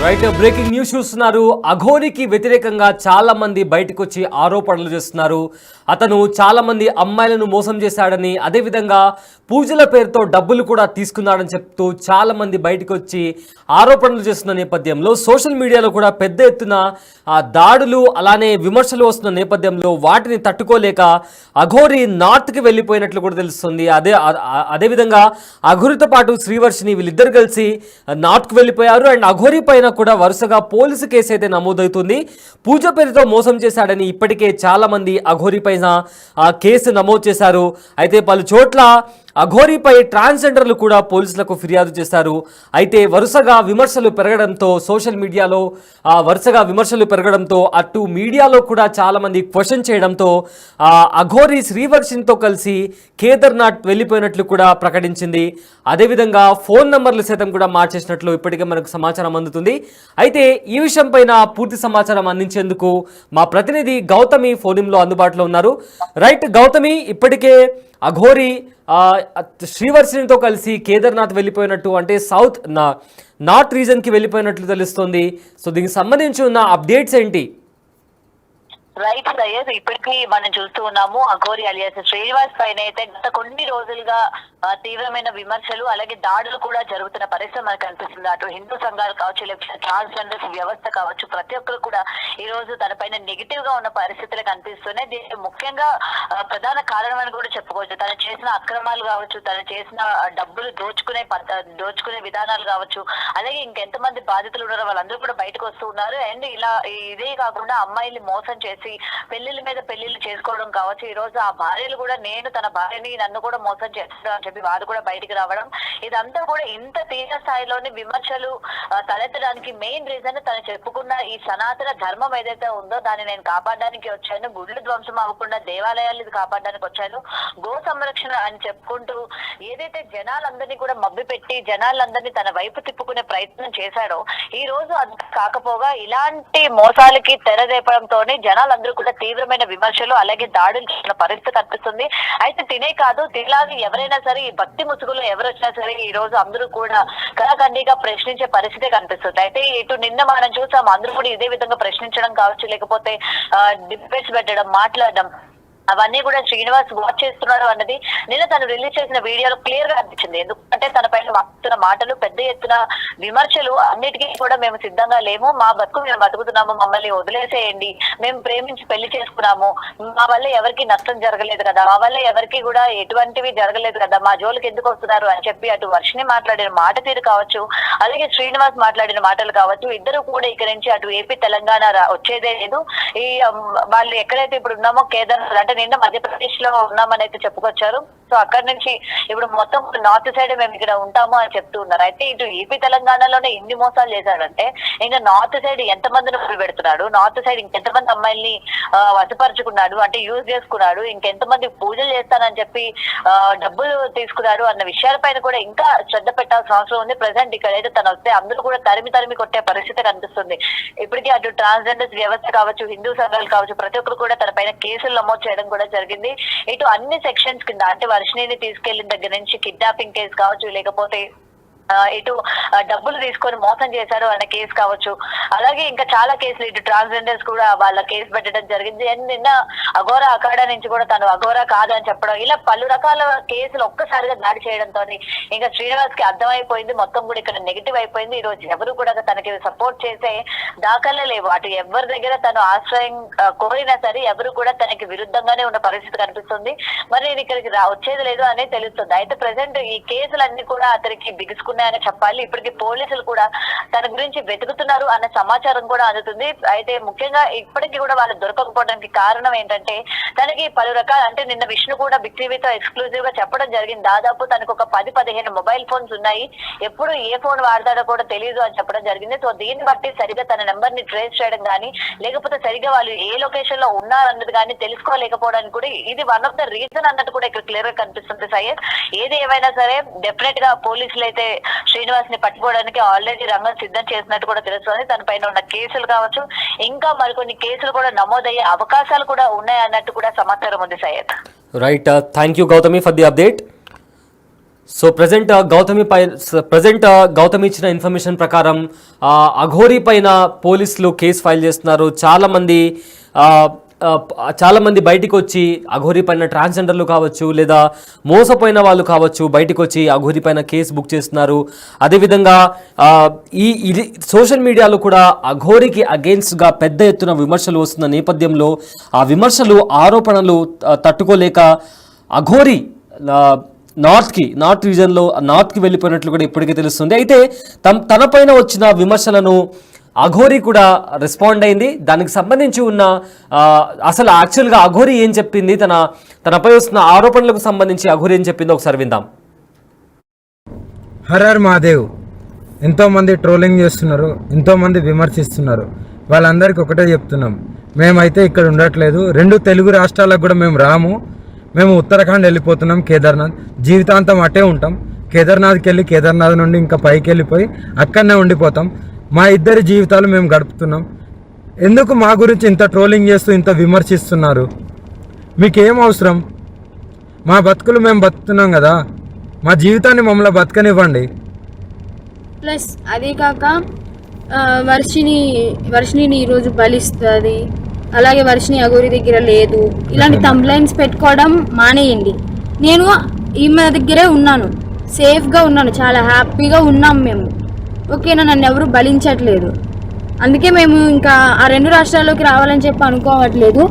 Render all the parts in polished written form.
Right breaking news చూస్తున్నారు. అఘోరికి వ్యతిరేకంగా చాలా మంది బయటకు వచ్చి ఆరోపణలు చేస్తున్నారు. అతను చాలా మంది అమ్మాయిలను మోసం చేశాడని, అదేవిధంగా పూజల పేరుతో డబ్బులు కూడా తీసుకున్నాడని చెప్తూ చాలా మంది బయటకు వచ్చి ఆరోపణలు చేస్తున్న నేపథ్యంలో సోషల్ మీడియాలో కూడా పెద్ద ఎత్తున దాడులు అలానే విమర్శలు వస్తున్న నేపథ్యంలో వాటిని తట్టుకోలేక అఘోరి నార్త్కి వెళ్ళిపోయినట్లు కూడా తెలుస్తుంది. అదేవిధంగా అఘోరితో పాటు శ్రీవర్షిని వీళ్ళిద్దరు కలిసి నార్త్కు వెళ్ళిపోయారు. అండ్ అఘోరి పైన కూడా వరుసగా పోలీసు కేసు అయితే నమోదవుతుంది. పూజ పేరుతో మోసం చేశాడని ఇప్పటికే చాలా మంది అఘోరి పైన కేసు నమోదు చేశారు. అయితే పలు చోట్ల అఘోరిపై ట్రాన్స్జెండర్లు కూడా పోలీసులకు ఫిర్యాదు చేశారు. అయితే వరుసగా విమర్శలు పెరగడంతో సోషల్ మీడియాలో అటు మీడియాలో కూడా చాలామంది క్వశ్చన్ చేయడంతో అఘోరి శ్రీవర్షినితో కలిసి కేదార్నాథ్ వెళ్ళిపోయినట్లు కూడా ప్రకటించింది. అదేవిధంగా ఫోన్ నంబర్లు సైతం కూడా మార్చేసినట్లు ఇప్పటికే మనకు సమాచారం అందుతుంది. అయితే ఈ విషయం పైన పూర్తి సమాచారం అందించేందుకు మా ప్రతినిధి గౌతమి ఫోన్లో అందుబాటులో ఉన్నారు. రైట్ గౌతమి, ఇప్పటికే అఘోరి శ్రీవర్షినితో కలిసి కేదార్నాథ్ వెళ్ళిపోయినట్టు, అంటే నార్త్ రీజన్కి వెళ్ళిపోయినట్లు తెలుస్తుంది. సో దీనికి సంబంధించి ఉన్న అప్డేట్స్ ఏంటి? రైట్ సయ్యద్, ఇప్పటికీ మనం చూస్తూ ఉన్నాము అఘోరి అలియాస్ శ్రీనివాస్ పైన అయితే గత కొన్ని రోజులుగా తీవ్రమైన విమర్శలు అలాగే దాడులు కూడా జరుగుతున్న పరిస్థితి మనకు కనిపిస్తుంది. అటు హిందూ సంఘాలు కావచ్చు, లేకపోతే ట్రాన్స్జెండర్స్ వ్యవస్థ కావచ్చు, ప్రతి ఒక్కరు కూడా ఈ రోజు తన పైన నెగిటివ్ గా ఉన్న పరిస్థితులు కనిపిస్తున్నాయి. దీనికి ముఖ్యంగా ప్రధాన కారణం అని కూడా చెప్పుకోవచ్చు. తను చేసిన అక్రమాలు కావచ్చు, తను చేసిన డబ్బులు దోచుకునే విధానాలు కావచ్చు, అలాగే ఇంకెంతమంది బాధితులు ఉన్నారో వాళ్ళందరూ కూడా బయటకు వస్తూ ఉన్నారు. అండ్ ఇదే కాకుండా అమ్మాయిల్ని మోసం చేసి పెళ్లిళ్ళ మీద పెళ్లిళ్ళు చేసుకోవడం కావచ్చు. ఈ రోజు ఆ భార్యలు కూడా తన భార్యని నన్ను కూడా మోసం చేస్తాడు అని చెప్పి వారు కూడా బయటికి రావడం, ఇదంతా కూడా ఇంత తీవ్ర స్థాయిలోని విమర్శలు తలెత్తడానికి మెయిన్ రీజన్ తను చెప్పుకున్న ఈ సనాతన ధర్మం ఏదైతే ఉందో దాన్ని నేను కాపాడడానికి వచ్చాను, గుళ్ళు ధ్వంసం అవ్వకుండా దేవాలయాలు కాపాడడానికి వచ్చాను, గో సంరక్షణ అని చెప్పుకుంటూ ఏదైతే జనాలందరినీ కూడా మభ్యపెట్టి జనాలందరినీ తన వైపు తిప్పుకునే ప్రయత్నం చేశాడో, ఈ రోజు అది కాకపోగా ఇలాంటి మోసాలకి తెరదేపడంతోనే జనాలందరూ కూడా తీవ్రమైన విమర్శలు అలాగే దాడులు చేసిన పరిస్థితి కనిపిస్తుంది. అయితే తినే కాదు, తిలాగి ఎవరైనా సరే ఈ భక్తి ముసుగులో ఎవరు వచ్చినా సరే ఈ రోజు అందరూ కూడా కళాఖండిగా ప్రశ్నించే పరిస్థితి కనిపిస్తుంది. అయితే ఇటు నిన్న మనం చూసాం, అందరూ కూడా ఇదే విధంగా ప్రశ్నించడం కావచ్చు, లేకపోతే డిబేట్స్ పెట్టడం, మాట్లాడడం, అవన్నీ కూడా శ్రీనివాస్ వాచ్ చేస్తున్నాడు అన్నది నిన్న తను రిలీజ్ చేసిన వీడియోలో క్లియర్ గా అనిపించింది. ఎందుకంటే తన పైన వస్తున్న మాటలు, పెద్ద ఎత్తున విమర్శలు, అన్నిటికీ కూడా మేము సిద్ధంగా లేము, మా బతుకు మేము బతుకుతున్నాము, మమ్మల్ని వదిలేసేయండి, మేము ప్రేమించి పెళ్లి చేసుకున్నాము, మా వల్ల ఎవరికి నష్టం జరగలేదు కదా, మా వల్ల ఎవరికి కూడా ఎటువంటివి జరగలేదు కదా, మా జోలికి ఎందుకు వస్తున్నారు అని చెప్పి అటు వర్షిని మాట్లాడిన మాట తీరు కావచ్చు, అలాగే శ్రీనివాస్ మాట్లాడిన మాటలు కావచ్చు, ఇద్దరు కూడా ఇక్కడ నుంచి అటు ఏపీ తెలంగాణ వచ్చేదే లేదు. ఈ వాళ్ళు ఎక్కడైతే ఇప్పుడు ఉన్నామో కేదార్నాథ్, అంటే నిన్న మధ్యప్రదేశ్ లో ఉన్నామని అయితే చెప్పుకొచ్చారు. సో అక్కడి నుంచి ఇప్పుడు మొత్తం నార్త్ సైడ్ మేము ఇక్కడ ఉంటాము అని చెప్తూ ఉన్నారు. అయితే ఇటు ఏపీ తెలంగాణలోనే ఎన్ని మోసాలు చేశాడంటే ఇంకా నార్త్ సైడ్ ఎంతమందిని పెడుతున్నాడు, నార్త్ సైడ్ ఇంకెంతమంది అమ్మాయిల్ని వశపరుచుకున్నాడు, అంటే యూజ్ చేసుకున్నాడు, ఇంకెంతమంది పూజలు చేస్తానని చెప్పి డబ్బులు తీసుకున్నాడు అన్న విషయాలపైన కూడా ఇంకా శ్రద్ధ పెట్టాల్సిన అవసరం ఉంది. ప్రెసెంట్ ఇక్కడైతే తను వస్తే అందరూ కూడా తరిమి కొట్టే పరిస్థితి కనిపిస్తుంది. ఇప్పటికీ అటు ట్రాన్స్జెండర్స్ వ్యవస్థ కావచ్చు, హిందూ సంఘాలు కావచ్చు, ప్రతి ఒక్కరు కూడా తన పైన కేసులు నమోదు చేయడం కూడా జరిగింది. ఇటు అన్ని సెక్షన్స్ కింద, అంటే వర్షిణిని తీసుకెళ్లిన దగ్గర నుంచి కిడ్నాపింగ్ కేసు కావచ్చు, లేకపోతే ఇటు డబ్బులు తీసుకొని మోసం చేశాడు అన్న కేసు కావచ్చు, అలాగే ఇంకా చాలా కేసులు ఇటు ట్రాన్స్జెండర్స్ కూడా వాళ్ళ కేసు పెట్టడం జరిగింది. అండ్ నిన్న అఘోరా అఖాడా నుంచి కూడా తను అఘోరా కాదని చెప్పడం, ఇలా పలు రకాల కేసులు ఒక్కసారిగా దాడి చేయడంతో ఇంకా శ్రీనివాస్ కి అర్థమైపోయింది, మొత్తం కూడా ఇక్కడ నెగిటివ్ అయిపోయింది. ఈ రోజు ఎవరు కూడా తనకి సపోర్ట్ చేసే దాఖలే లేవు. అటు ఎవరి దగ్గర తను ఆశ్రయం కోరినా సరే ఎవరు కూడా తనకి విరుద్ధంగానే ఉన్న పరిస్థితి కనిపిస్తుంది. మరి నేను ఇక్కడికి వచ్చేది లేదు అనేది తెలుస్తుంది. అయితే ప్రెసెంట్ ఈ కేసులన్నీ కూడా అతనికి బిగుసుకున్నాయని చెప్పాలి. ఇప్పటికి పోలీసులు కూడా తన గురించి వెతుకుతున్నారు అన్న సమాచారం కూడా అందుతుంది. అయితే ముఖ్యంగా ఇప్పటికీ కూడా వాళ్ళు దొరకకపోవడానికి కారణం ఏంటంటే తనకి పలు రకాల, అంటే నిన్న విష్ణు కూడా బిగ్ టీవీతో ఎక్స్క్లూజివ్ గా చెప్పడం జరిగింది, దాదాపు తనకు ఒక 10-15 మొబైల్ ఫోన్స్ ఉన్నాయి, ఎప్పుడు ఏ ఫోన్ వాడతాడో కూడా తెలియదు అని చెప్పడం జరిగింది. సో దీన్ని బట్టి సరిగా తన నెంబర్ ని ట్రేస్ చేయడం కానీ, లేకపోతే సరిగా వాళ్ళు ఏ లొకేషన్ లో ఉన్నారన్నది కానీ తెలుసుకోలేకపోవడానికి కూడా ఇది వన్ ఆఫ్ ద రీజన్ అన్నట్టు కూడా ఇక్కడ క్లియర్ గా కనిపిస్తుంది. సయ్యద్, ఏది ఏమైనా సరే డెఫినెట్ గా పోలీసులు అయితే శ్రీనివాస్ ని పట్టుకోవడానికి ఆల్రెడీ రంగం సిద్ధం చేసినట్టు కూడా తెలుస్తుంది. తన పైన ఉన్న కేసులు కావచ్చు, ఇంకా మరికొన్ని కేసులు కూడా నమోదయ్యే అవకాశాలు కూడా ఉన్నాయి అన్నట్టు కూడా సమాచారం ఉంది. Syed, right, thank you Gautami for the update. So present Gautami ఇచ్చిన ఇన్ఫర్మేషన్ ప్రకారం అఘోరీ పైన పోలీసులు కేసు ఫైల్ చేస్తున్నారు. చాలా మంది బయటికి వచ్చి అఘోరీ పైన ట్రాన్స్జెండర్లు కావచ్చు లేదా మోసపోయిన వాళ్ళు కావచ్చు బయటికి వచ్చి అఘోరీ పైన కేసు బుక్ చేస్తున్నారు. అదేవిధంగా ఇది సోషల్ మీడియాలో కూడా అఘోరీకి అగెయిన్స్ట్గా పెద్ద ఎత్తున విమర్శలు వస్తున్న నేపథ్యంలో ఆ విమర్శలు ఆరోపణలు తట్టుకోలేక అఘోరీ నార్త్ రీజన్లో నార్త్కి వెళ్ళిపోయినట్లు కూడా ఇప్పటికే తెలుస్తుంది. అయితే తనపైన వచ్చిన విమర్శలను అఘోరీ కూడా రెస్పాండ్ అయింది. దానికి సంబంధించి ఉన్న అసలు యాక్చువల్గా అఘోరీ ఏం చెప్పింది, తనపై వస్తున్న ఆరోపణలకు సంబంధించి అఘోరీ ఏం చెప్పిందో ఒకసారి విందాం. హర్ మహాదేవ్. ఎంతోమంది ట్రోలింగ్ చేస్తున్నారు, ఎంతోమంది విమర్శిస్తున్నారు. వాళ్ళందరికీ ఒకటే చెప్తున్నాం, మేమైతే ఇక్కడ ఉండట్లేదు. 2 తెలుగు రాష్ట్రాలకు కూడా మేము రాము. మేము ఉత్తరాఖండ్ వెళ్ళిపోతున్నాం, కేదార్నాథ్. జీవితాంతం అటే ఉంటాం. కేదార్నాథ్కి వెళ్ళి కేదార్నాథ్ నుండి ఇంకా పైకి వెళ్ళిపోయి అక్కడనే ఉండిపోతాం. మా ఇద్దరి జీవితాలు మేము గడుపుతున్నాం. ఎందుకు మా గురించి ఇంత ట్రోలింగ్ చేస్తూ ఇంత విమర్శిస్తున్నారు? మీకేం అవసరం? మా బతుకులు మేము బతుకుతున్నాం కదా, మా జీవితాన్ని మమ్మల్ని బతకనివ్వండి. ప్లస్ అదే కాక వర్షిని ఈరోజు బలిస్తుంది, అలాగే వర్షిని అఘోరీ దగ్గర లేదు, ఇలాంటి కంప్లైంట్స్ పెట్టుకోవడం మానేయండి. నేను ఈమె దగ్గరే ఉన్నాను, సేఫ్గా ఉన్నాను, చాలా హ్యాపీగా ఉన్నాం మేము. ఓకేనా, నన్ను ఎవరు బలించట్లేదు. అందుకే మేము ఇంకా ఆ 2 రాష్ట్రాల్లోకి రావాలని చెప్పి అనుకోవట్లేదు.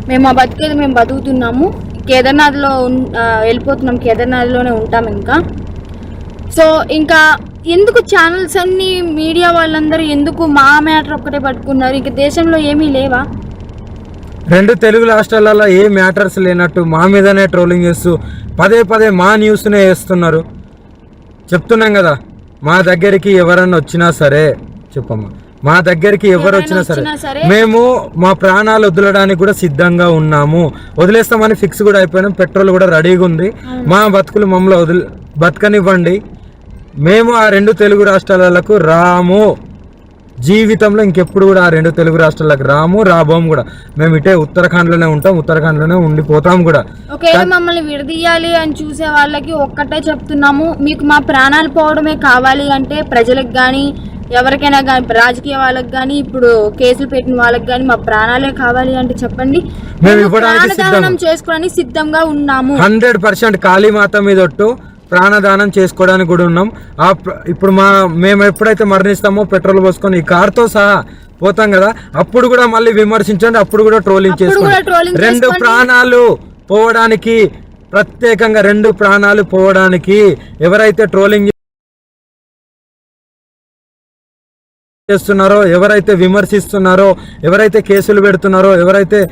మేము మా బతికేది మేము బతుకుతున్నాము. కేదార్నాథ్లో వెళ్ళిపోతున్నాం, కేదార్నాథ్లోనే ఉంటాం ఇంకా. సో ఇంకా ఎందుకు ఛానల్స్ అన్నీ మీడియా వాళ్ళందరూ ఎందుకు మా మ్యాటర్ ఒక్కటే పట్టుకున్నారు? ఇంక దేశంలో ఏమీ లేవా? 2 తెలుగు రాష్ట్రాలలో ఏ మ్యాటర్స్ లేనట్టు మా మీదనే ట్రోలింగ్ చేస్తూ పదే మా న్యూస్నే వేస్తున్నారు. చెప్తున్నాం కదా, మా దగ్గరికి ఎవరన్నా వచ్చినా సరే, చెప్పమ్మా, మా దగ్గరికి ఎవరు వచ్చినా సరే మేము మా ప్రాణాలు వదలడానికి కూడా సిద్ధంగా ఉన్నాము. వదిలేస్తామని ఫిక్స్ కూడా అయిపోయినాం. పెట్రోల్ కూడా రెడీగా ఉంది. మా బతుకులు మమ్మల్ని బతకనివ్వండి. మేము ఆ 2 తెలుగు రాష్ట్రాలకు రాము. జీవితంలో ఇంకెప్పుడు కూడా ఆ 2 తెలుగు రాష్ట్రాలకు రాబోము కూడా. మేము ఇటే ఉత్తరాఖండ్లోనే ఉంటాం, ఉత్తరాఖండ్లోనే ఉండిపోతాం కూడా. ఒకవేళ మమ్మల్ని విడదీయాలి అని చూసే వాళ్ళకి ఒక్కటే చెప్తున్నాము, మీకు మా ప్రాణాలు పోవడమే కావాలి అంటే ప్రజలకు కానీ ఎవరికైనా కానీ, రాజకీయ వాళ్ళకి కానీ, ఇప్పుడు కేసులు పెట్టిన వాళ్ళకి కానీ మా ప్రాణాలే కావాలి అంటే చెప్పండి, మేము ఇవ్వడానికి చేసుకోవడానికి సిద్ధంగా ఉన్నాము. 100% కాళీమాత మీద ఒట్టు ప్రాణదానం చేసుకోవడానికి కూడా ఉన్నాం. ఇప్పుడు మేము ఎప్పుడైతే మరణిస్తామో పెట్రోల్ పోసుకొని ఈ కార్తో సహా పోతాం కదా, అప్పుడు కూడా మళ్ళీ విమర్శించండి, అప్పుడు కూడా ట్రోలింగ్ చేసుకోండి. 2 ప్రాణాలు పోవడానికి, ప్రత్యేకంగా 2 ప్రాణాలు పోవడానికి ఎవరైతే ట్రోలింగ్ చేస్తున్నారో, ఎవరైతే విమర్శిస్తున్నారో, ఎవరైతే కేసులు పెడుతున్నారో, ఎవరైతే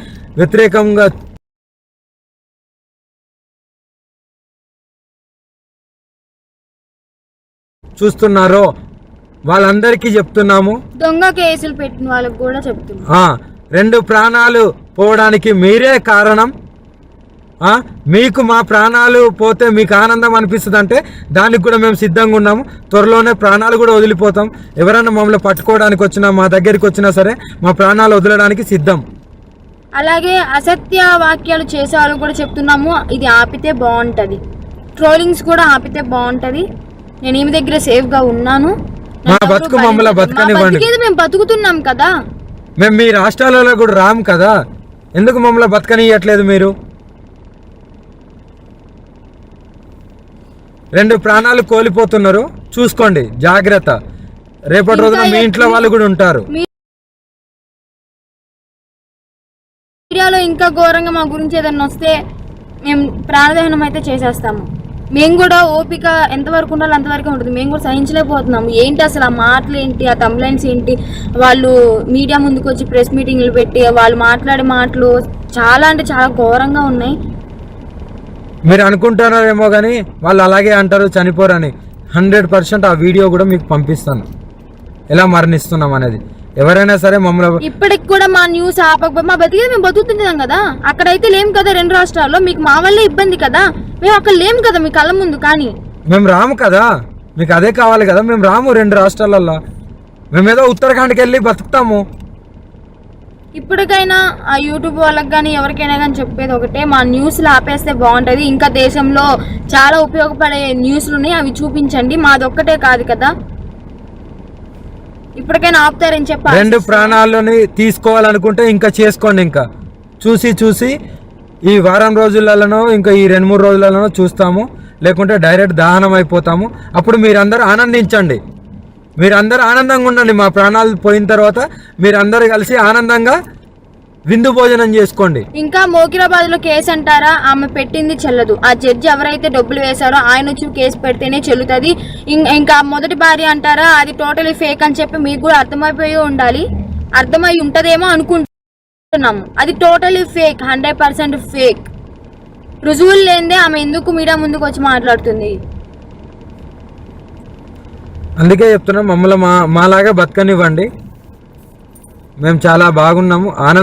వ్యతిరేకంగా చూస్తున్నారో వాళ్ళందరికీ చెప్తున్నాము. దొంగ కేసులు పెట్టిన వాళ్ళకి కూడా చెప్తున్నాము, 2 ప్రాణాలు పోవడానికి మీరే కారణం. మీకు మా ప్రాణాలు పోతే మీకు ఆనందం అనిపిస్తుంది అంటే దానికి కూడా మేము సిద్ధంగా ఉన్నాము. త్వరలోనే ప్రాణాలు కూడా వదిలిపోతాం. ఎవరైనా మమ్మల్ని పట్టుకోవడానికి వచ్చినా, మా దగ్గరికి వచ్చినా సరే మా ప్రాణాలు వదలడానికి సిద్ధం. అలాగే అసత్య వాక్యాలు చేసే వాళ్ళు కూడా చెప్తున్నాము, ఇది ఆపితే బాగుంటుంది. ట్రోలింగ్స్ కూడా ఆపితే బాగుంటుంది. నేను ఈమె దగ్గర సేఫ్గా ఉన్నాను. మా బతుకు మమ్మల్ని బతకనివ్వండి. మేము బతుకుతున్నాం కదా, మేము మీ రాష్ట్రాలలో కూడా రాము కదా, ఎందుకు మమ్మల్ని బతకనియట్లేదు మీరు? 2 ప్రాణాలు కోల్పోతున్నారు, చూసుకోండి, జాగ్రత్త. రేపటి రోజున మీ ఇంట్లో వాళ్ళు కూడా ఉంటారు. మీడియాలో ఇంకా ఘోరంగా మా గురించి ఏదన్నా వస్తే మేము ప్రాణదహనం అయితే చేసేస్తాము. మేము కూడా ఓపిక ఎంతవరకు ఉండాలో అంతవరకు ఉంటుంది. మేము కూడా సహించలేకపోతున్నాము. ఏంటి అసలు ఆ మాటలు ఏంటి, ఆ కంప్లైంట్స్ ఏంటి, వాళ్ళు మీడియా ముందుకు వచ్చి ప్రెస్ మీటింగ్లు పెట్టి వాళ్ళు మాట్లాడే మాటలు చాలా అంటే చాలా ఘోరంగా ఉన్నాయి. మీరు అనుకుంటున్నారేమో కానీ వాళ్ళు అలాగే అంటారు, చనిపోరని. 100% ఆ వీడియో కూడా మీకు పంపిస్తాను, ఎలా మరణిస్తున్నాం అనేది. ఎవరైనా సరే మమ్మల్ని ఇప్పటికి కూడా మా న్యూస్ ఆపకపోతే మా బతికేది మేము బతుకుతున్నాం కదా. అక్కడైతే లేం కదా 2 రాష్ట్రాల్లో, మీకు మా వల్లే ఇబ్బంది కదా. మేము అక్కడ లేం కదా మీ కళ్ళ ముందు. కానీ మేము రాము కదా, మీకు అదే కావాలి కదా. మేము రాము 2 రాష్ట్రాలలో. మేమేదో ఉత్తరాఖండ్కి వెళ్ళి బతుకుతాము. ఇప్పటికైనా ఆ యూట్యూబ్ వాళ్ళకి కానీ ఎవరికైనా కానీ చెప్పేది ఒకటే, మా న్యూస్లు ఆపేస్తే బాగుంటుంది. ఇంకా దేశంలో చాలా ఉపయోగపడే న్యూస్లు ఉన్నాయి, అవి చూపించండి. మాదొక్కటే కాదు కదా, ఇప్పటికైనా ఆపుతారని చెప్పి 2 ప్రాణాలని తీసుకోవాలనుకుంటే ఇంకా చేసుకోండి. ఇంకా చూసి ఈ వారం రోజులలోనో ఇంకా ఈ 2-3 రోజులలోనో చూస్తాము, లేకుంటే డైరెక్ట్ దహనం అయిపోతాము. అప్పుడు మీరందరూ ఆనందించండి, మీరందరూ ఆనందంగా ఉండండి. మా ప్రాణాలు పోయిన తర్వాత మీరందరూ కలిసి ఆనందంగా విందు భోజనం చేసుకోండి. ఇంకా మోకిరాబాద్ లో కేసు అంటారా, ఆమె పెట్టింది చెల్లదు. ఆ జడ్జి ఎవరైతే డబ్బులు వేశారో ఆయన వచ్చి కేసు పెడితేనే చెల్లుతుంది. ఇంకా మొదటి భార్య అంటారా, అది టోటలీ ఫేక్ అని చెప్పి మీకు కూడా అర్థమైపోయి ఉండాలి, అర్థమై ఉంటదేమో అనుకుంటున్నాము. అది టోటలీ ఫేక్, 100% ఫేక్. రుజువులు లేనిదే ఆమె ఎందుకు మీడియా ముందుకు వచ్చి మాట్లాడుతుంది? అందుకే చెప్తున్నాం, మమ్మల్ని మాలాగా బతకనివ్వండి. మేము చాలా బాగున్నాము, ఆనందం